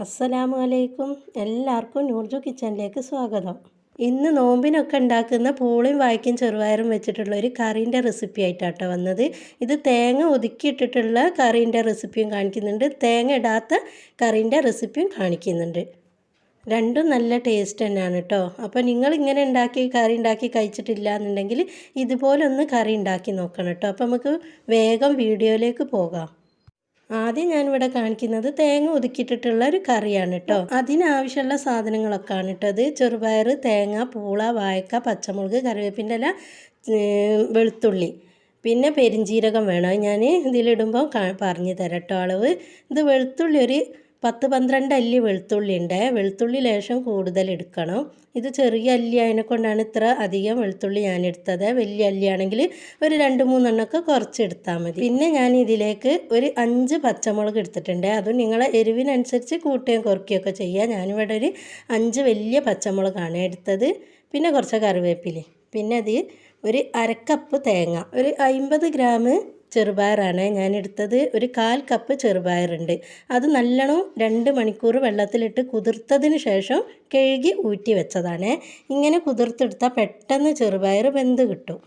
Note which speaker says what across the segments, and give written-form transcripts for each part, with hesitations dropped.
Speaker 1: അസ്സലാമു അലൈക്കും. എല്ലാവർക്കും നൂർജു കിച്ചണിലേക്ക് സ്വാഗതം. ഇന്ന് നോമ്പിനൊക്കെ ഉണ്ടാക്കുന്ന പൂളയും വായ്ക്കും ചെറുപയറും വെച്ചിട്ടുള്ള ഒരു കറീൻ്റെ റെസിപ്പി ആയിട്ടാട്ടോ വന്നത്. ഇത് തേങ്ങ ഒതുക്കിയിട്ടിട്ടുള്ള കറീൻ്റെ റെസിപ്പിയും കാണിക്കുന്നുണ്ട്, തേങ്ങ ഇടാത്ത കറീൻ്റെ റെസിപ്പിയും കാണിക്കുന്നുണ്ട്. രണ്ടും നല്ല ടേസ്റ്റ് തന്നെയാണ് കേട്ടോ. അപ്പോൾ നിങ്ങൾ ഇങ്ങനെ കറി ഉണ്ടാക്കി കഴിച്ചിട്ടില്ല എന്നുണ്ടെങ്കിൽ ഇതുപോലൊന്ന് കറി ഉണ്ടാക്കി നോക്കണം കേട്ടോ. അപ്പോൾ നമുക്ക് വേഗം വീഡിയോയിലേക്ക് പോകാം. ആദ്യം ഞാനിവിടെ കാണിക്കുന്നത് തേങ്ങ ഒതുക്കിയിട്ടിട്ടുള്ള ഒരു കറിയാണ് കേട്ടോ. അതിനാവശ്യമുള്ള സാധനങ്ങളൊക്കെ ആണ് കേട്ടത്: ചെറുപയർ, തേങ്ങ, പൂള, വാഴക്ക, പച്ചമുളക്, കറിവേപ്പിൻ്റെ ഇല, വെളുത്തുള്ളി, പിന്നെ പെരിഞ്ജീരകം വേണം. ഞാൻ ഇതിലിടുമ്പോൾ പറഞ്ഞു തരാം കേട്ടോ അളവ്. ഇത് വെളുത്തുള്ളി ഒരു 10-12 അല്ലി വെളുത്തുള്ളി ഉണ്ട്. വെളുത്തുള്ളി ലേശം കൂടുതൽ എടുക്കണം. ഇത് ചെറിയ അല്ലി അതിനെക്കൊണ്ടാണ് ഇത്ര അധികം വെളുത്തുള്ളി ഞാൻ എടുത്തത്. വലിയ അല്ലിയാണെങ്കിൽ ഒരു 2-3 കുറച്ചെടുത്താൽ മതി. പിന്നെ ഞാൻ ഇതിലേക്ക് ഒരു 5 പച്ചമുളക് എടുത്തിട്ടുണ്ട്. അതും നിങ്ങളെ എരിവിനനുസരിച്ച് കൂട്ടുകയും കുറയ്ക്കുകയൊക്കെ ചെയ്യുക. ഞാനിവിടെ ഒരു 5 വലിയ പച്ചമുളകാണ് എടുത്തത്. പിന്നെ കുറച്ച് കറിവേപ്പില, പിന്നെ അത് ഒരു 1/2 കപ്പ് തേങ്ങ, ഒരു 50 ഗ്രാം ചെറുപയറാണ് ഞാൻ എടുത്തത്. ഒരു 1/4 കപ്പ് ചെറുപയറുണ്ട്. അത് നല്ലോണം 2 മണിക്കൂർ വെള്ളത്തിലിട്ട് കുതിർത്തതിന് ശേഷം കഴുകി ഊറ്റി വെച്ചതാണ്. ഇങ്ങനെ കുതിർത്തെടുത്താൽ പെട്ടെന്ന് ചെറുപയർ വെന്ത് കിട്ടും.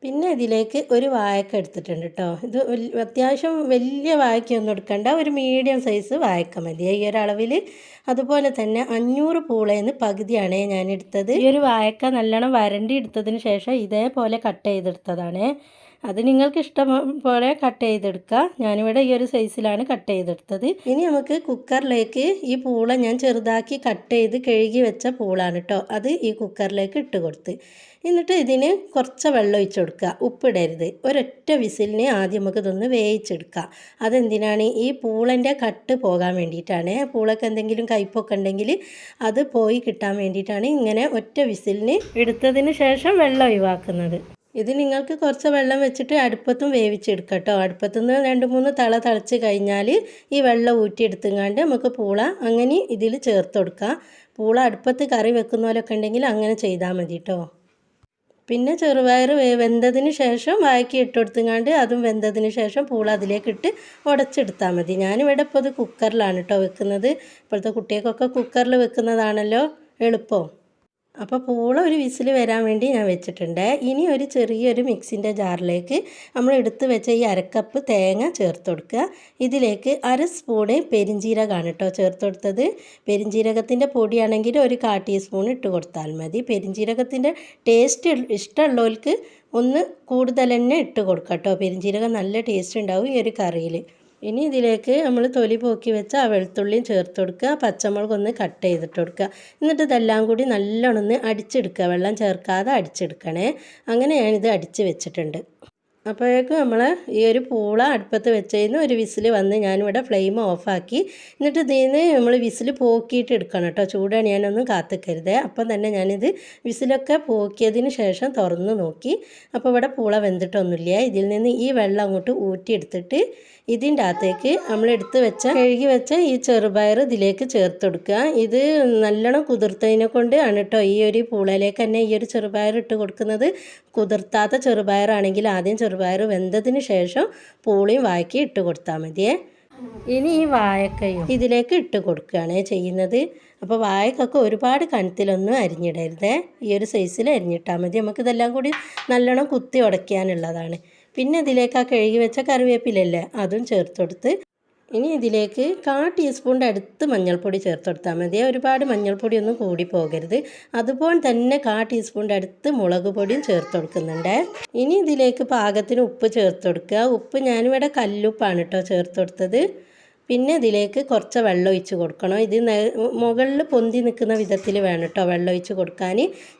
Speaker 1: പിന്നെ ഇതിലേക്ക് ഒരു വാഴക്ക എടുത്തിട്ടുണ്ട് കേട്ടോ. ഇത് അത്യാവശ്യം വലിയ വാഴയ്ക്കൊന്നും എടുക്കണ്ട, ഒരു മീഡിയം സൈസ് വാഴക്ക മതി ഈ ഒരളവിൽ. അതുപോലെ തന്നെ 500 പൂളയെന്ന് പകുതിയാണ് ഞാൻ എടുത്തത്. ഈ ഒരു വാഴക്ക നല്ലോണം വരണ്ടി എടുത്തതിന് ശേഷം ഇതേപോലെ കട്ട് ചെയ്തെടുത്തതാണ്. അത് നിങ്ങൾക്ക് ഇഷ്ടം പോലെ കട്ട് ചെയ്തെടുക്കുക. ഞാനിവിടെ ഈ ഒരു സൈസിലാണ് കട്ട് ചെയ്തെടുത്തത്. ഇനി നമുക്ക് കുക്കറിലേക്ക് ഈ പൂള, ഞാൻ ചെറുതാക്കി കട്ട് ചെയ്ത് കഴുകി വെച്ച പൂളാണ് കേട്ടോ, അത് ഈ കുക്കറിലേക്ക് ഇട്ട് കൊടുത്ത് എന്നിട്ട് ഇതിന് കുറച്ച് വെള്ളം ഒഴിച്ച് കൊടുക്കുക. ഉപ്പിടരുത്. ഒരൊറ്റ വിസിലിന് ആദ്യം നമുക്ക് ഇതൊന്ന് വേവിച്ചെടുക്കുക. അതെന്തിനാണ്? ഈ പൂളൻ്റെ കട്ട് പോകാൻ വേണ്ടിയിട്ടാണ്. പൂളക്ക് എന്തെങ്കിലും കയ്പൊക്കെ ഉണ്ടെങ്കിൽ അത് പോയി കിട്ടാൻ വേണ്ടിയിട്ടാണ് ഇങ്ങനെ ഒറ്റ വിസിലിന് എടുത്തതിന് ശേഷം വെള്ളം ഒഴിവാക്കുന്നത്. ഇത് നിങ്ങൾക്ക് കുറച്ച് വെള്ളം വെച്ചിട്ട് അടുപ്പത്തും വേവിച്ചെടുക്കാം കേട്ടോ. അടുപ്പത്തുനിന്ന് 2-3 തിളച്ച് കഴിഞ്ഞാൽ ഈ വെള്ളം ഊറ്റിയെടുത്തുങ്ങാണ്ട് നമുക്ക് പൂള അങ്ങനെ ഇതിൽ ചേർത്ത് കൊടുക്കാം. പൂള അടുപ്പത്ത് കറി വെക്കുന്നവരൊക്കെ ഉണ്ടെങ്കിൽ അങ്ങനെ ചെയ്താൽ മതി കേട്ടോ. പിന്നെ ചെറുപയർ വെന്തതിന് ശേഷം വാഴയ്ക്ക് ഇട്ട് കൊടുത്തുങ്ങാണ്ട് അതും വെന്തതിന് ശേഷം പൂള അതിലേക്കിട്ട് ഉടച്ചെടുത്താൽ മതി. ഞാനിവിടെ ഇപ്പോൾ ഇത് കുക്കറിലാണ് കേട്ടോ വെക്കുന്നത്. ഇപ്പോഴത്തെ കുട്ടികൾക്കൊക്കെ കുക്കറിൽ വെക്കുന്നതാണല്ലോ എളുപ്പം. അപ്പോൾ പൂള ഒരു വിസിൽ വരാൻ വേണ്ടി ഞാൻ വെച്ചിട്ടുണ്ട്. ഇനി ഒരു ചെറിയൊരു മിക്സിൻ്റെ ജാറിലേക്ക് നമ്മൾ എടുത്ത് വെച്ച ഈ 1/2 കപ്പ് തേങ്ങ ചേർത്ത് കൊടുക്കുക. ഇതിലേക്ക് 1 സ്പൂണ് പെരിഞ്ജീരകമാണ് കേട്ടോ ചേർത്ത് കൊടുത്തത്. പെരിഞ്ജീരകത്തിൻ്റെ പൊടിയാണെങ്കിൽ ഒരു 1/4 ടീസ്പൂൺ ഇട്ട് കൊടുത്താൽ മതി. പെരിഞ്ജീരകത്തിൻ്റെ ടേസ്റ്റ് ഇഷ്ടമുള്ളവർക്ക് ഒന്ന് കൂടുതൽ തന്നെ ഇട്ട് കൊടുക്കാം കേട്ടോ. പെരിഞ്ജീരകം നല്ല ടേസ്റ്റ് ഉണ്ടാവും ഈ ഒരു കറിയിൽ. ഇനി ഇതിലേക്ക് നമ്മൾ തൊലി പോക്കി വെച്ച ആ വെളുത്തുള്ളിയും ചേർത്ത് കൊടുക്കുക. പച്ചമുളകൊന്ന് കട്ട് ചെയ്തിട്ട് കൊടുക്കുക. എന്നിട്ട് ഇതെല്ലാം കൂടി നല്ലോണം ഒന്ന് അടിച്ചെടുക്കുക. വെള്ളം ചേർക്കാതെ അടിച്ചെടുക്കണേ. അങ്ങനെ ഞാനിത് അടിച്ച് വെച്ചിട്ടുണ്ട്. അപ്പോഴേക്കും നമ്മൾ ഈ ഒരു പൂള അടുപ്പത്ത് വെച്ചതിന് ഒരു വിസിൽ വന്ന് ഞാനിവിടെ ഫ്ലെയിം ഓഫാക്കി. എന്നിട്ട് ഇതിന് നമ്മൾ വിസിൽ പോക്കിയിട്ട് എടുക്കണം കേട്ടോ. ചൂടാണ്, ഞാനൊന്നും കാത്തിക്കരുത്. അപ്പം തന്നെ ഞാനിത് വിസിലൊക്കെ പോക്കിയതിന് ശേഷം തുറന്ന് നോക്കി. അപ്പോൾ ഇവിടെ പൂള വെന്തിട്ടൊന്നുമില്ല. ഇതിൽ നിന്ന് ഈ വെള്ളം അങ്ങോട്ട് ഊറ്റിയെടുത്തിട്ട് ഇതിൻ്റെ അകത്തേക്ക് നമ്മൾ കഴുകി വെച്ച ഈ ചെറുപയർ ഇതിലേക്ക് ചേർത്ത് കൊടുക്കുക. ഇത് നല്ലോണം കുതിർത്തതിനെ കൊണ്ട് ആണ് കേട്ടോ ഈ ഒരു പൂളയിലേക്ക് തന്നെ ഈ ഒരു ചെറുപയർ ഇട്ട് കൊടുക്കുന്നത്. കുതിർത്താത്ത ചെറുപയറാണെങ്കിൽ ആദ്യം ചെറുപയർ വെന്തതിന് ശേഷം പൂളിയും വാഴയ്ക്ക് ഇട്ട് കൊടുത്താൽ മതിയേ. ഇനി ഈ വാഴക്കയും ഇതിലേക്ക് ഇട്ട് കൊടുക്കുകയാണ് ചെയ്യുന്നത്. അപ്പോൾ വാഴക്കൊക്കെ ഒരുപാട് കനത്തിലൊന്നും അരിഞ്ഞിടരുതേ. ഈ ഒരു സൈസിൽ അരിഞ്ഞിട്ടാൽ മതി. നമുക്കിതെല്ലാം കൂടി നല്ലോണം കുത്തി ഉടയ്ക്കാനുള്ളതാണ്. പിന്നെ ഇതിലേക്ക് ആ കഴുകി വെച്ച കറിവേപ്പിലല്ലേ അതും ചേർത്ത് കൊടുത്ത് ഇനി ഇതിലേക്ക് 1/4 ടീസ്പൂണിൻ്റെ അടുത്ത് മഞ്ഞൾപ്പൊടി ചേർത്ത് കൊടുത്താൽ മതി. ഒരുപാട് മഞ്ഞൾപ്പൊടി ഒന്നും കൂടി പോകരുത്. അതുപോലെ തന്നെ 1/4 ടീസ്പൂണിൻ്റെ അടുത്ത് മുളക് പൊടിയും ചേർത്ത് കൊടുക്കുന്നുണ്ട്. ഇനി ഇതിലേക്ക് പാകത്തിന് ഉപ്പ് ചേർത്ത് കൊടുക്കുക. ഉപ്പ് ഞാനിവിടെ കല്ലുപ്പാണ് കേട്ടോ ചേർത്ത് കൊടുത്തത്. പിന്നെ ഇതിലേക്ക് കുറച്ച് വെള്ളം ഒഴിച്ച് കൊടുക്കണം. ഇത് മുകളിൽ പൊന്തി നിൽക്കുന്ന വിധത്തിൽ വേണം കേട്ടോ വെള്ളം ഒഴിച്ച് കൊടുക്കാൻ.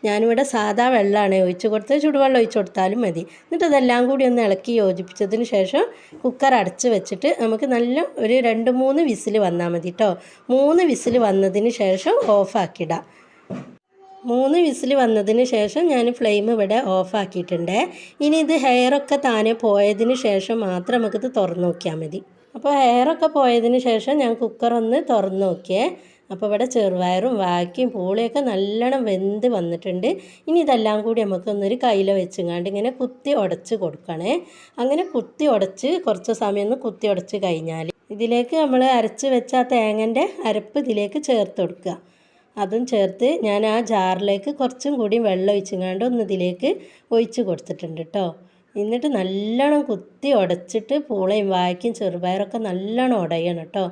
Speaker 1: ഞാനിവിടെ സാധാ വെള്ളമാണ് ഒഴിച്ച് കൊടുത്തത്. ചുടുവെള്ളം ഒഴിച്ച് കൊടുത്താലും മതി. എന്നിട്ട് ഇതെല്ലാം കൂടി ഒന്ന് ഇളക്കി യോജിപ്പിച്ചതിന് ശേഷം കുക്കർ അടച്ച് വെച്ചിട്ട് നമുക്ക് നല്ല ഒരു 2-3 വിസിൽ വന്നാൽ മതി കേട്ടോ. 3 വിസിൽ വന്നതിന് ശേഷം ഓഫാക്കിയിടാം. 3 വിസിൽ വന്നതിന് ശേഷം ഞാൻ ഫ്ലെയിം ഇവിടെ ഓഫാക്കിയിട്ടുണ്ട്. ഇനി ഇത് ഹെയറൊക്കെ താനെ പോയതിന് ശേഷം മാത്രം നമുക്കിത് തുറന്ന് നോക്കിയാൽ മതി. അപ്പോൾ ഹെയറൊക്കെ പോയതിന് ശേഷം ഞാൻ കുക്കർ ഒന്ന് തുറന്ന് നോക്കിയേ. അപ്പോൾ ഇവിടെ ചെറുപയറും വാഴയ്ക്കും പൂളയൊക്കെ നല്ലോണം വെന്ത് വന്നിട്ടുണ്ട്. ഇനി ഇതെല്ലാം കൂടി നമുക്കൊന്നൊരു കയ്യിൽ വെച്ചങ്ങാണ്ട് ഇങ്ങനെ കുത്തി ഉടച്ച് കൊടുക്കണേ. അങ്ങനെ കുത്തി ഉടച്ച് കുറച്ച് സമയം ഒന്ന് കുത്തി ഉടച്ച് കഴിഞ്ഞാൽ ഇതിലേക്ക് നമ്മൾ അരച്ച് വെച്ച ആ തേങ്ങൻ്റെ അരപ്പ് ഇതിലേക്ക് ചേർത്ത് കൊടുക്കുക. അതും ചേർത്ത് ഞാൻ ആ ജാറിലേക്ക് കുറച്ചും കൂടി വെള്ളം ഒഴിച്ചങ്ങാണ്ട് ഒന്ന് ഇതിലേക്ക് ഒഴിച്ച് കൊടുത്തിട്ടുണ്ട് കേട്ടോ. എന്നിട്ട് നല്ലോണം കുത്തി ഉടച്ചിട്ട് പൂളയും വാഴയ്ക്കും ചെറുപയറൊക്കെ നല്ലോണം ഉടയണം കേട്ടോ.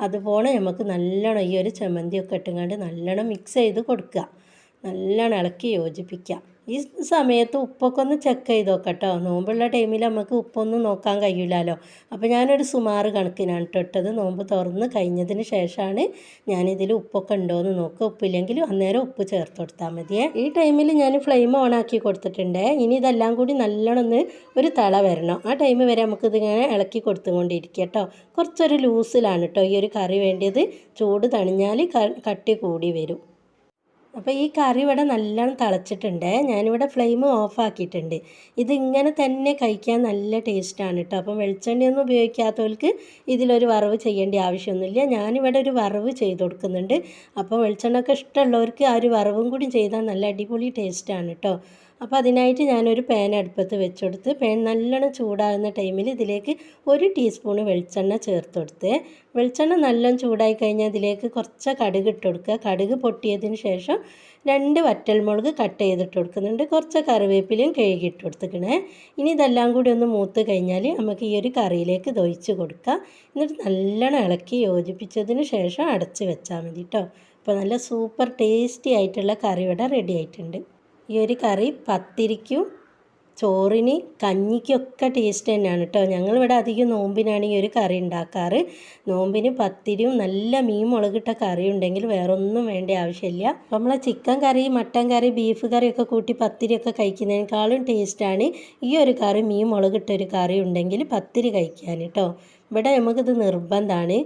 Speaker 1: അതുപോലെ നമുക്ക് നല്ലോണം ഈ ഒരു ചമ്മന്തിയൊക്കെ ഇട്ടുകൊണ്ട് നല്ലോണം മിക്സ് ചെയ്ത് കൊടുക്കുക. നല്ലോണം ഇളക്കി യോജിപ്പിക്കുക. ഈ സമയത്ത് ഉപ്പൊക്കെ ഒന്ന് ചെക്ക് ചെയ്ത് നോക്കാം കേട്ടോ. നോമ്പുള്ള ടൈമിൽ നമുക്ക് ഉപ്പൊന്നും നോക്കാൻ കഴിയില്ലല്ലോ. അപ്പോൾ ഞാനൊരു സുമാറ് കണക്കിനാണ് ഇട്ടത്. നോമ്പ് തുറന്ന് കഴിഞ്ഞതിന് ശേഷമാണ് ഞാനിതിൽ ഉപ്പൊക്കെ ഉണ്ടോയെന്ന് നോക്കുക. ഉപ്പില്ലെങ്കിൽ അന്നേരം ഉപ്പ് ചേർത്ത് കൊടുത്താൽ മതിയേ. ഈ ടൈമിൽ ഞാൻ ഫ്ലെയിം ഓണാക്കി കൊടുത്തിട്ടുണ്ട്. ഇനി ഇതെല്ലാം കൂടി നല്ലോണം ഒരു തള വരണം. ആ ടൈം വരെ നമുക്കിതിങ്ങനെ ഇളക്കി കൊടുത്തുകൊണ്ടിരിക്കുക കേട്ടോ. കുറച്ചൊരു ലൂസിലാണ് കേട്ടോ ഈ ഒരു കറി വേണ്ടിയത്. ചൂട് തണിഞ്ഞാൽ കട്ടി കൂടി വരും. അപ്പോൾ ഈ കറി ഇവിടെ നല്ലോണം തിളച്ചിട്ടുണ്ട്. ഞാനിവിടെ ഫ്ലെയിം ഓഫാക്കിയിട്ടുണ്ട്. ഇതിങ്ങനെ തന്നെ കഴിക്കാൻ നല്ല ടേസ്റ്റാണ് കേട്ടോ. അപ്പം വെളിച്ചെണ്ണയൊന്നും ഉപയോഗിക്കാത്തവർക്ക് ഇതിലൊരു വറവ് ചെയ്യേണ്ട ആവശ്യമൊന്നുമില്ല. ഞാനിവിടെ ഒരു വറവ് ചെയ്ത് കൊടുക്കുന്നുണ്ട്. അപ്പോൾ വെളിച്ചെണ്ണയൊക്കെ ഇഷ്ടമുള്ളവർക്ക് ആ ഒരു വറവും കൂടി ചെയ്താൽ നല്ല അടിപൊളി ടേസ്റ്റാണ് കേട്ടോ. അപ്പോൾ അതിനായിട്ട് ഞാനൊരു പാൻ അടുപ്പത്ത് വെച്ച് കൊടുത്ത് പാൻ നല്ലോണം ചൂടാകുന്ന ടൈമിൽ ഇതിലേക്ക് 1 ടീസ്പൂൺ വെളിച്ചെണ്ണ ചേർത്ത് കൊടുത്ത് വെളിച്ചെണ്ണ നല്ലോണം ചൂടായി കഴിഞ്ഞാൽ ഇതിലേക്ക് കുറച്ച് കടുക് ഇട്ട് കൊടുക്കുക. കടുക് പൊട്ടിയതിന് ശേഷം 2 വറ്റൽമുളക് കട്ട് ചെയ്തിട്ട് കൊടുക്കുന്നുണ്ട്. കുറച്ച് കറിവേപ്പിലയും കഴുകിയിട്ട് കൊടുത്തിക്കണേ. ഇനി ഇതെല്ലാം കൂടി ഒന്ന് മൂത്ത് കഴിഞ്ഞാൽ നമുക്ക് ഈ ഒരു കറിയിലേക്ക് ദൊഴിച്ച് കൊടുക്കുക. എന്നിട്ട് നല്ലോണം ഇളക്കി യോജിപ്പിച്ചതിന് ശേഷം അടച്ച് വെച്ചാൽ മതി കേട്ടോ. അപ്പോൾ നല്ല സൂപ്പർ ടേസ്റ്റി ആയിട്ടുള്ള കറി ഇവിടെ റെഡി ആയിട്ടുണ്ട്. ഈ ഒരു കറി പത്തിരിക്കും ചോറിന് കഞ്ഞിക്കൊക്കെ ടേസ്റ്റ് തന്നെയാണ് കേട്ടോ. ഞങ്ങളിവിടെ അധികം നോമ്പിനാണ് ഈ ഒരു കറി ഉണ്ടാക്കാറ്. നോമ്പിന് പത്തിരിയും നല്ല മീൻ മുളകിട്ട കറി ഉണ്ടെങ്കിൽ വേറെ ഒന്നും വേണ്ട ആവശ്യമില്ല. അപ്പോൾ നമ്മളെ ചിക്കൻ കറി, മട്ടൻ കറി, ബീഫ് കറിയൊക്കെ കൂട്ടി പത്തിരിയൊക്കെ കഴിക്കുന്നതിനേക്കാളും ടേസ്റ്റാണ് ഈ ഒരു കറി. മീൻ മുളകിട്ട ഒരു കറി ഉണ്ടെങ്കിൽ പത്തിരി കഴിക്കാൻ കേട്ടോ. ഇവിടെ നമുക്കിത് നിർബന്ധമാണ്.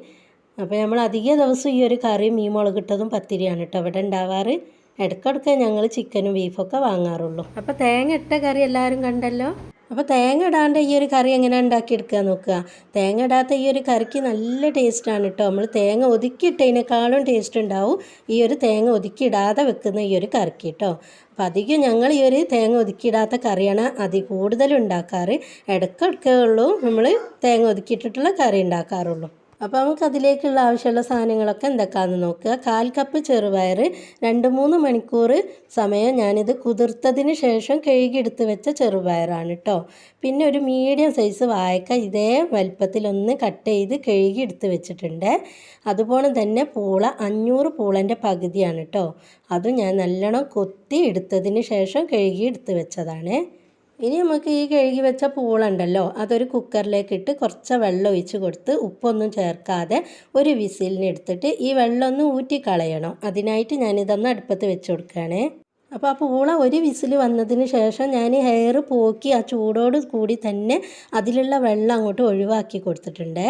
Speaker 1: അപ്പോൾ നമ്മൾ അധിക ദിവസം ഈ ഒരു കറി മീൻ മുളകിട്ടതും പത്തിരിയാണ് കേട്ടോ ഇവിടെ ഉണ്ടാവാറ്. ഇടയ്ക്കിടയ്ക്ക് ഞങ്ങൾ ചിക്കനും ബീഫൊക്കെ വാങ്ങാറുള്ളൂ. അപ്പോൾ തേങ്ങ ഇട്ട കറി എല്ലാവരും കണ്ടല്ലോ. അപ്പോൾ തേങ്ങ ഇടാണ്ട് ഈ ഒരു കറി എങ്ങനെ ഉണ്ടാക്കിയെടുക്കുക നോക്കുക. തേങ്ങ ഇടാത്ത ഈ ഒരു കറിക്ക് നല്ല ടേസ്റ്റാണ് കേട്ടോ. നമ്മൾ തേങ്ങ ഒതുക്കിയിട്ടതിനേക്കാളും ടേസ്റ്റ് ഉണ്ടാവും ഈ ഒരു തേങ്ങ ഒതുക്കിയിടാതെ വെക്കുന്ന ഈ ഒരു കറിക്ക് കേട്ടോ. അപ്പോൾ അധികം ഞങ്ങൾ ഈ ഒരു തേങ്ങ ഒതുക്കിയിടാത്ത കറിയാണ് കൂടുതലും ഉണ്ടാക്കാറ്. ഇടയ്ക്കിടയ്ക്കേ ഉള്ളൂ നമ്മൾ തേങ്ങ ഒതുക്കിയിട്ടിട്ടുള്ള കറി ഉണ്ടാക്കാറുള്ളൂ. അപ്പോൾ നമുക്ക് അതിലേക്കുള്ള ആവശ്യമുള്ള സാധനങ്ങളൊക്കെ എന്തൊക്കെയാണെന്ന് നോക്കുക. 1/4 കപ്പ് ചെറുപയർ 2-3 മണിക്കൂർ സമയം ഞാനിത് കുതിർത്തതിന് ശേഷം കഴുകിയെടുത്ത് വെച്ച ചെറുപയറാണ് കേട്ടോ. പിന്നെ ഒരു മീഡിയം സൈസ് വാഴക്ക ഇതേ വലുപ്പത്തിലൊന്ന് കട്ട് ചെയ്ത് കഴുകിയെടുത്ത് വെച്ചിട്ടുണ്ട്. അതുപോലെ തന്നെ പൂള 500 പൂളൻ്റെ പകുതിയാണ് കേട്ടോ. അതും ഞാൻ നല്ലോണം കൊത്തി എടുത്തതിന് ശേഷം കഴുകിയെടുത്ത് വെച്ചതാണ്. ഇനി നമുക്ക് ഈ കഴുകി വെച്ച പൂളുണ്ടല്ലോ അതൊരു കുക്കറിലേക്ക് ഇട്ട് കുറച്ച് വെള്ളം ഒഴിച്ച് കൊടുത്ത് ഉപ്പൊന്നും ചേർക്കാതെ ഒരു വിസിലിന് എടുത്തിട്ട് ഈ വെള്ളം ഒന്ന് ഊറ്റിക്കളയണം. അതിനായിട്ട് ഞാനിതൊന്ന് അടുപ്പത്ത് വെച്ച് കൊടുക്കുകയാണേ. അപ്പോൾ ആ പൂള ഒരു വിസിൽ വന്നതിന് ശേഷം ഞാൻ ഹെയർ പോക്കി ആ ചൂടോട് കൂടി തന്നെ അതിലുള്ള വെള്ളം അങ്ങോട്ട് ഒഴിവാക്കി കൊടുത്തിട്ടുണ്ട്.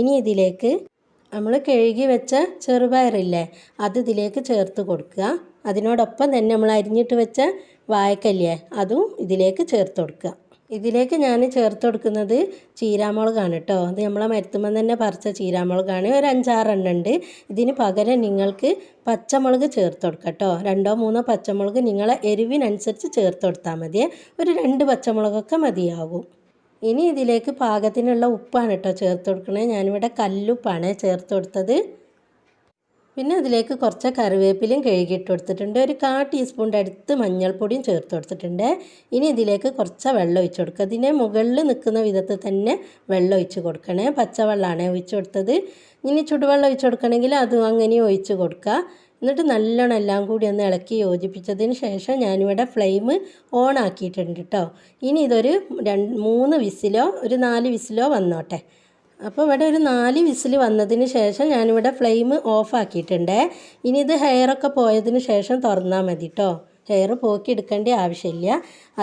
Speaker 1: ഇനി ഇതിലേക്ക് നമ്മൾ കഴുകി വെച്ച ചെറുപയറില്ലേ അത് ഇതിലേക്ക് ചേർത്ത് കൊടുക്കുക. അതിനോടൊപ്പം തന്നെ നമ്മൾ അരിഞ്ഞിട്ട് വെച്ച വാഴക്കല്ലേ അതും ഇതിലേക്ക് ചേർത്ത് കൊടുക്കുക. ഇതിലേക്ക് ഞാൻ ചേർത്ത് കൊടുക്കുന്നത് ചീരാമുളകാണ് കേട്ടോ. അത് നമ്മളെ മരത്തുമ്പം തന്നെ പറിച്ച ചീരാമുളകാണ്. ഒരു 5-6 എണ്ണം ഉണ്ട്. ഇതിന് പകരം നിങ്ങൾക്ക് പച്ചമുളക് ചേർത്ത് കൊടുക്കുക കേട്ടോ. 2-3 പച്ചമുളക് നിങ്ങളെ എരിവിനനുസരിച്ച് ചേർത്ത് കൊടുത്താൽ മതി. ഒരു 2 പച്ചമുളകൊക്കെ മതിയാകും. ഇനി ഇതിലേക്ക് പാകത്തിനുള്ള ഉപ്പാണ് കേട്ടോ ചേർത്ത് കൊടുക്കണേ. ഞാനിവിടെ കല്ലുപ്പാണ് ചേർത്ത് കൊടുത്തത്. പിന്നെ അതിലേക്ക് കുറച്ച് കറിവേപ്പിലയും കഴുകിയിട്ട് കൊടുത്തിട്ടുണ്ട്. ഒരു 1/4 ടീസ്പൂണിൻ്റെ അടുത്ത് മഞ്ഞൾപ്പൊടിയും ചേർത്ത് കൊടുത്തിട്ടുണ്ട്. ഇനി ഇതിലേക്ക് കുറച്ച് വെള്ളം ഒഴിച്ച് കൊടുക്കുക. ഇതിനെ മുകളിൽ നിൽക്കുന്ന വിധത്തിൽ തന്നെ വെള്ളം ഒഴിച്ച് കൊടുക്കണേ. പച്ചവെള്ളമാണ് ഒഴിച്ച് കൊടുത്തത്. ഇനി ചുടുവെള്ളം ഒഴിച്ച് കൊടുക്കണമെങ്കിൽ അതും അങ്ങനെ ഒഴിച്ച് കൊടുക്കുക. എന്നിട്ട് നല്ലോണം എല്ലാം കൂടി ഒന്ന് ഇളക്കി യോജിപ്പിച്ചതിന് ശേഷം ഞാനിവിടെ ഫ്ലെയിം ഓൺ ആക്കിയിട്ടുണ്ട് കേട്ടോ. ഇനി ഇതൊരു 3 വിസിലോ ഒരു 4 വിസിലോ വന്നോട്ടെ. അപ്പോൾ ഇവിടെ ഒരു 4 വിസിൽ വന്നതിന് ശേഷം ഞാനിവിടെ ഫ്ലെയിം ഓഫ് ആക്കിയിട്ടുണ്ട്. ഇനി ഇത് ഹെയറൊക്കെ പോയതിന് ശേഷം തുറന്നാൽ മതി കേട്ടോ. ഹെയർ പോക്കി എടുക്കേണ്ട ആവശ്യമില്ല.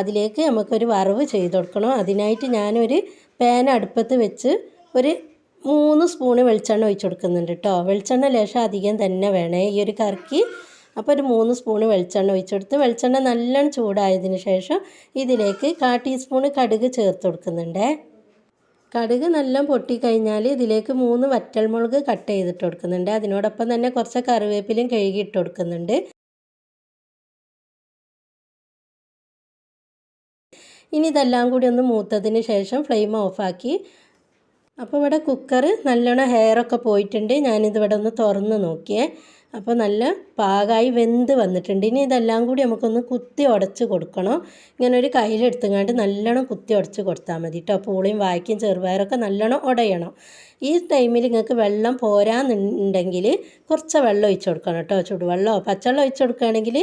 Speaker 1: അതിലേക്ക് നമുക്കൊരു വറവ് ചെയ്ത് കൊടുക്കണം. അതിനായിട്ട് ഞാനൊരു പാൻ അടുപ്പത്ത് വെച്ച് ഒരു 3 സ്പൂണ് വെളിച്ചെണ്ണ ഒഴിച്ച് കൊടുക്കുന്നുണ്ട് കേട്ടോ. വെളിച്ചെണ്ണ ലേശം അധികം തന്നെ വേണേ ഈ ഒരു കറിക്ക്. അപ്പോൾ ഒരു 3 സ്പൂണ് വെളിച്ചെണ്ണ ഒഴിച്ച് കൊടുത്ത് വെളിച്ചെണ്ണ നല്ലോണം ചൂടായതിന് ശേഷം ഇതിലേക്ക് 1/4 ടീസ്പൂണ് കടുക് ചേർത്ത് കൊടുക്കുന്നുണ്ട്. കടുക് നല്ല പൊട്ടിക്കഴിഞ്ഞാൽ ഇതിലേക്ക് 3 വറ്റൽമുളക് കട്ട് ചെയ്തിട്ട് കൊടുക്കുന്നുണ്ട്. അതിനോടൊപ്പം തന്നെ കുറച്ച് കറിവേപ്പിലയും കഴുകി ഇട്ട് കൊടുക്കുന്നുണ്ട്. ഇനി ഇതെല്ലാം കൂടി ഒന്ന് മൂത്തതിന് ശേഷം ഫ്ലെയിം ഓഫാക്കി. അപ്പോൾ ഇവിടെ കുക്കർ നല്ലോണം ഹെയറൊക്കെ പോയിട്ടുണ്ട്. ഞാനിതിവിടെ ഒന്ന് തുറന്ന് നോക്കിയേ. അപ്പോൾ നല്ല പാകമായി വെന്ത് വന്നിട്ടുണ്ട്. ഇനി ഇതെല്ലാം കൂടി നമുക്കൊന്ന് കുത്തി ഉടച്ച് കൊടുക്കണം. ഇങ്ങനെ ഒരു കയ്യിലെടുത്തുങ്ങാണ്ട് നല്ലോണം കുത്തി ഉടച്ച് കൊടുത്താൽ മതി കേട്ടോ. പൂളിയും വായ്ക്കും ചെറുപയറൊക്കെ നല്ലോണം ഉടയണം. ഈ ടൈമിൽ നിങ്ങൾക്ക് വെള്ളം പോരാന്നുണ്ടെങ്കിൽ കുറച്ച് വെള്ളം ഒഴിച്ച് കൊടുക്കണം കേട്ടോ. ചുടുവെള്ളമോ പച്ചവെള്ളം ഒഴിച്ച് കൊടുക്കുകയാണെങ്കിൽ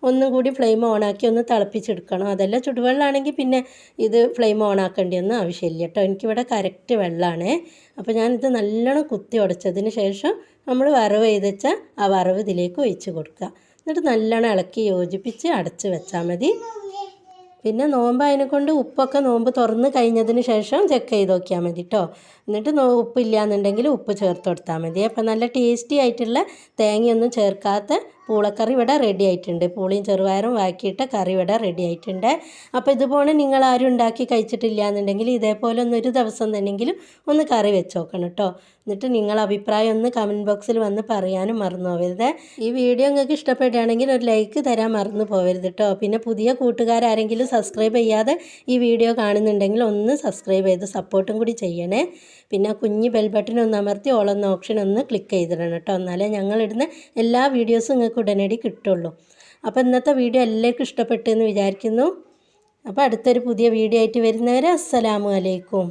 Speaker 1: ഒന്നും കൂടി ഫ്ലെയിം ഓണാക്കി ഒന്ന് തിളപ്പിച്ചെടുക്കണം. അതല്ല ചുടുവെള്ളമാണെങ്കിൽ പിന്നെ ഇത് ഫ്ലെയിം ഓണാക്കേണ്ടിയൊന്നും ആവശ്യമില്ല കേട്ടോ. എനിക്കിവിടെ കറക്റ്റ് വെള്ളമാണ്. അപ്പോൾ ഞാനിത് നല്ലോണം കുത്തി ഉടച്ചതിന് ശേഷം നമ്മൾ വറവ് ചെയ്ത് വെച്ചാൽ ആ വറവ് ഇതിലേക്ക് ഒഴിച്ച് കൊടുക്കുക. എന്നിട്ട് നല്ലോണം ഇളക്കി യോജിപ്പിച്ച് അടച്ച് വെച്ചാൽ മതി. പിന്നെ നോമ്പ് അതിനെക്കൊണ്ട് ഉപ്പൊക്കെ നോമ്പ് തുറന്ന് കഴിഞ്ഞതിന് ശേഷം ചെക്ക് ചെയ്ത് നോക്കിയാൽ മതി കേട്ടോ. എന്നിട്ട് ഉപ്പില്ല എന്നുണ്ടെങ്കിൽ ഉപ്പ് ചേർത്ത് കൊടുത്താൽ മതി. അപ്പോൾ നല്ല ടേസ്റ്റി ആയിട്ടുള്ള തേങ്ങയൊന്നും ചേർക്കാത്ത പൂളക്കറി ഇവിടെ റെഡി ആയിട്ടുണ്ട്. പൂളിയും ചെറുപയറും വാക്കിയിട്ട കറി ഇവിടെ റെഡി ആയിട്ടുണ്ട്. അപ്പോൾ ഇതുപോലെ നിങ്ങൾ ആരും ഉണ്ടാക്കി കഴിച്ചിട്ടില്ല എന്നുണ്ടെങ്കിൽ ഇതേപോലെ ഒരു ദിവസം തന്നെയെങ്കിലും ഒന്ന് കറി വെച്ച് നോക്കണം കേട്ടോ. എന്നിട്ട് നിങ്ങളുടെ അഭിപ്രായം ഒന്ന് കമൻറ്റ് ബോക്സിൽ വന്ന് പറയാനും മറന്നു പോകരുത്. ഈ വീഡിയോ നിങ്ങൾക്ക് ഇഷ്ടപ്പെടുകയാണെങ്കിൽ ഒരു ലൈക്ക് തരാൻ മറന്നു പോകരുത് കേട്ടോ. പിന്നെ പുതിയ കൂട്ടുകാരെങ്കിലും സബ്സ്ക്രൈബ് ചെയ്യാതെ ഈ വീഡിയോ കാണുന്നുണ്ടെങ്കിൽ ഒന്ന് സബ്സ്ക്രൈബ് ചെയ്ത് സപ്പോർട്ടും കൂടി ചെയ്യണേ. പിന്നെ കുഞ്ഞ് ബെൽ ബട്ടൺ ഒന്ന് അമർത്തി ഓളെന്ന ഓപ്ഷൻ ഒന്ന് ക്ലിക്ക് ചെയ്തിടണം കേട്ടോ. എന്നാലേ ഞങ്ങളിടുന്ന എല്ലാ വീഡിയോസും നിങ്ങൾക്ക് ഉടനടി കിട്ടുള്ളൂ. അപ്പോൾ ഇന്നത്തെ വീഡിയോ എല്ലാവർക്കും ഇഷ്ടപ്പെട്ടെന്ന് വിചാരിക്കുന്നു. അപ്പോൾ അടുത്തൊരു പുതിയ വീഡിയോ ആയിട്ട് വരുന്നവരെ അസ്സലാമു അലൈക്കും.